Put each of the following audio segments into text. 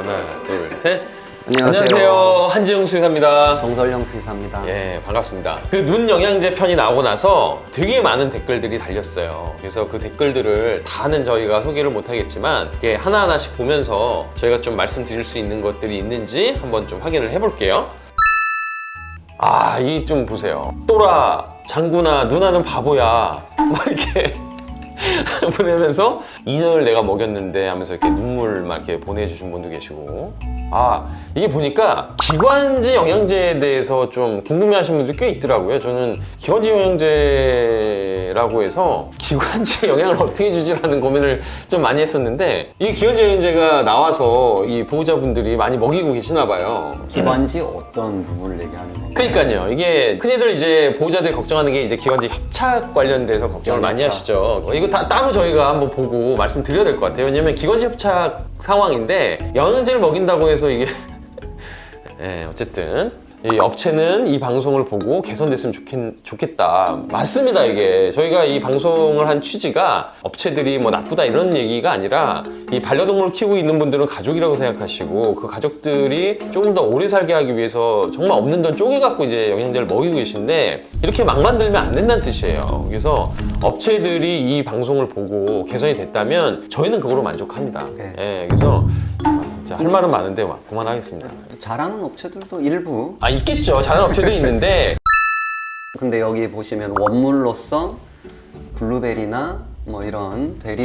하나, 둘, 셋. 안녕하세요. 한지웅 수의사입니다. 정설영 수의사입니다. 예, 반갑습니다. 그 눈 영양제 편이 나오고 나서 되게 많은 댓글들이 달렸어요. 그래서 그 댓글들을 다는 저희가 소개를 못 하겠지만 이게 하나하나씩 보면서 저희가 좀 말씀드릴 수 있는 것들이 있는지 한번 좀 확인을 해볼게요. 아, 이 좀 보세요. 또라, 장군아, 누나는 바보야. 막 이렇게 보내면서 2년을 내가 먹였는데 하면서 이렇게 눈물 막 이렇게 보내주신 분도 계시고. 아, 이게 보니까 기관지 영양제에 대해서 좀 궁금해하시는 분들이 꽤 있더라고요. 저는 기관지 영양제라고 해서 기관지 영양을 어떻게 주지라는 고민을 좀 많이 했었는데, 이 기관지 영양제가 나와서 이 보호자분들이 많이 먹이고 계시나 봐요. 기관지 어떤 부분을 얘기하는 건가요? 그러니까요. 이게 흔히들 이제 보호자들이 걱정하는 게 이제 기관지 협착 관련돼서 걱정을 많이 하시죠. 이거 다 따로 저희가 한번 보고 말씀드려야 될 것 같아요. 왜냐면 기관지 협착 상황인데 영양제를 먹인다고 해서 이게 네, 어쨌든 이 업체는 이 방송을 보고 개선됐으면 좋겠다. 맞습니다. 이게 저희가 이 방송을 한 취지가 업체들이 뭐 나쁘다 이런 얘기가 아니라, 이 반려동물을 키우고 있는 분들은 가족이라고 생각하시고 그 가족들이 조금 더 오래 살게 하기 위해서 정말 없는 돈 쪼개갖고 이제 영양제를 먹이고 계신데, 이렇게 막 만들면 안 된다는 뜻이에요. 그래서 업체들이 이 방송을 보고 개선이 됐다면 저희는 그거로 만족합니다. 네. 예, 그래서 진짜 할 말은 많은데 그만하겠습니다. 잘하는 업체들도 일부. 있겠죠. 잘하는 업체도 있는데. 근데 여기 보시면 원물로서 블루베리나 뭐 이런 베리.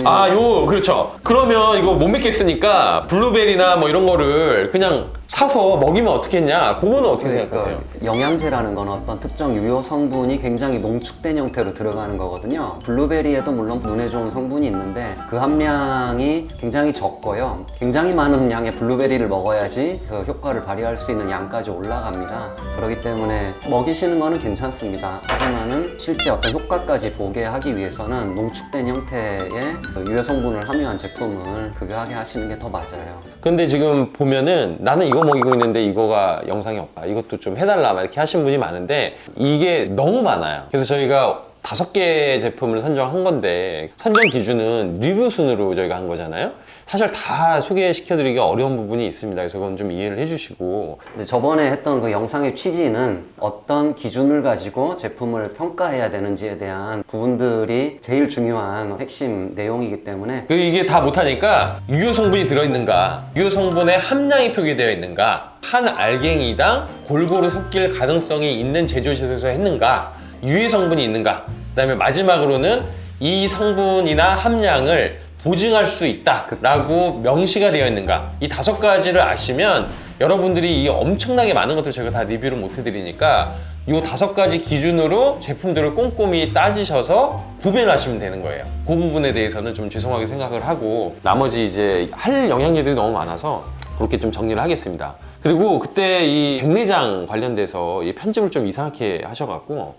그렇죠. 그러면 이거 못 믿겠으니까 블루베리나 뭐 이런 거를 그냥 사서 먹이면 어떻겠냐? 그거는 어떻게 생각하세요? 영양제라는 건 어떤 특정 유효 성분이 굉장히 농축된 형태로 들어가는 거거든요. 블루베리에도 물론 눈에 좋은 성분이 있는데 그 함량이 굉장히 적고요. 굉장히 많은 양의 블루베리를 먹어야지 그 효과를 발휘할 수 있는 양까지 올라갑니다. 그렇기 때문에 먹이시는 거는 괜찮습니다. 하지만은 실제 어떤 효과까지 보게 하기 위해서는 농축된 형태의 그 유효 성분을 함유한 제품을 급여하게 하시는 게 더 맞아요. 근데 지금 보면은 나는 이거 먹이고 있는데 이거가 영상이 없다, 이것도 좀 해달라 막 이렇게 하신 분이 많은데, 이게 너무 많아요. 그래서 저희가 5개 제품을 선정한 건데, 선정 기준은 리뷰 순으로 저희가 한 거잖아요. 사실 다 소개시켜드리기가 어려운 부분이 있습니다. 그래서 그건 좀 이해를 해주시고. 근데 저번에 했던 그 영상의 취지는 어떤 기준을 가지고 제품을 평가해야 되는지에 대한 부분들이 제일 중요한 핵심 내용이기 때문에, 이게 다 못하니까 유효 성분이 들어있는가, 유효 성분의 함량이 표기되어 있는가, 한 알갱이당 골고루 섞일 가능성이 있는 제조시설에서 했는가, 유해 성분이 있는가, 그 다음에 마지막으로는 이 성분이나 함량을 보증할 수 있다라고 명시가 되어 있는가, 이 5가지를 아시면 여러분들이 이 엄청나게 많은 것들 제가 다 리뷰를 못 해드리니까 이 5가지 기준으로 제품들을 꼼꼼히 따지셔서 구매를 하시면 되는 거예요. 그 부분에 대해서는 좀 죄송하게 생각을 하고, 나머지 이제 할 영양제들이 너무 많아서 그렇게 좀 정리를 하겠습니다. 그리고 그때 이 백내장 관련돼서 이 편집을 좀 이상하게 하셔갖고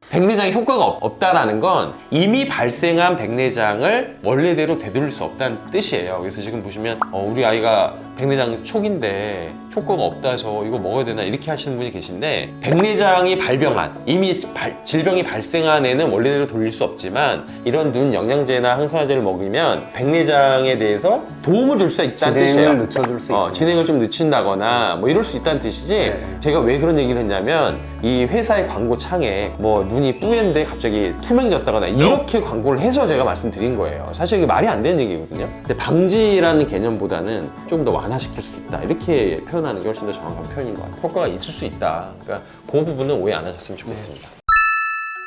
백내장에 효과가 없다라는 건 이미 발생한 백내장을 원래대로 되돌릴 수 없다는 뜻이에요. 그래서 지금 보시면 우리 아이가 백내장 초기인데 효과가 없다 해서 이거 먹어야 되나 이렇게 하시는 분이 계신데, 백내장이 발병한, 이미 질병이 발생한 애는 원래대로 돌릴 수 없지만 이런 눈 영양제나 항산화제를 먹이면 백내장에 대해서 도움을 줄 수 있다는 뜻이에요. 진행을 늦춰줄 수 있어요. 진행을 좀 늦춘다거나 뭐 이럴 수 있다는 뜻이지. 네. 제가 왜 그런 얘기를 했냐면, 이 회사의 광고 창에 뭐 눈이 뿌연데 갑자기 투명해졌다거나 이렇게 광고를 해서 제가 말씀드린 거예요. 사실 이게 말이 안 되는 얘기거든요. 근데 방지라는 개념보다는 좀 더 완화시킬 수 있다, 이렇게 표현하는 게 훨씬 더 정확한 표현인 것 같아요. 효과가 있을 수 있다. 그러니까 그 부분은 오해 안 하셨으면 좋겠습니다.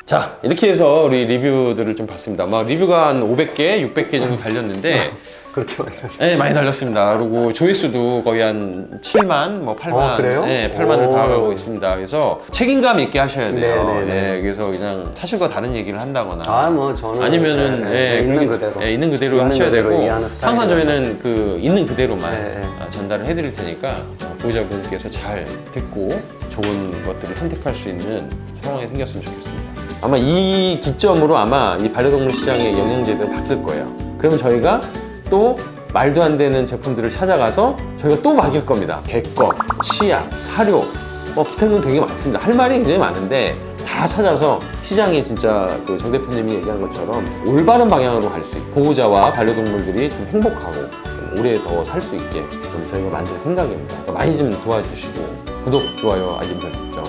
자, 이렇게 해서 우리 리뷰들을 좀 봤습니다. 막 리뷰가 한 500개, 600개 정도 달렸는데 그렇게 많이 하셨어요. 네, 많이 달렸습니다. 그리고 조회수도 거의 한 7만, 뭐 8만, 그래요? 네, 8만을 오. 다 가고 있습니다. 그래서 책임감 있게 하셔야 돼요. 네네네. 네, 그래서 그냥 사실과 다른 얘기를 한다거나, 뭐 저는 아니면은 있는 그대로 있는 그대로 있는 하셔야 그대로 되고, 이해하는 항상 스타일이라서. 저희는 그 있는 그대로만 네. 전달을 해드릴 테니까 보호자분께서 잘 듣고 좋은 것들을 선택할 수 있는 상황이 생겼으면 좋겠습니다. 아마 이 기점으로 아마 이 반려동물 시장의 영양제들은 바뀔 거예요. 그러면 저희가 또 말도 안 되는 제품들을 찾아가서 저희가 또 막일 겁니다. 백거, 치약, 사료, 기타 등등 되게 많습니다. 할 말이 굉장히 많은데 다 찾아서 시장이 진짜 그 정 대표님이 얘기한 것처럼 올바른 방향으로 갈 수 있고 보호자와 반려동물들이 좀 행복하고 좀 오래 더 살 수 있게 좀 저희가 만들 생각입니다. 많이 좀 도와주시고 구독, 좋아요, 알림 설정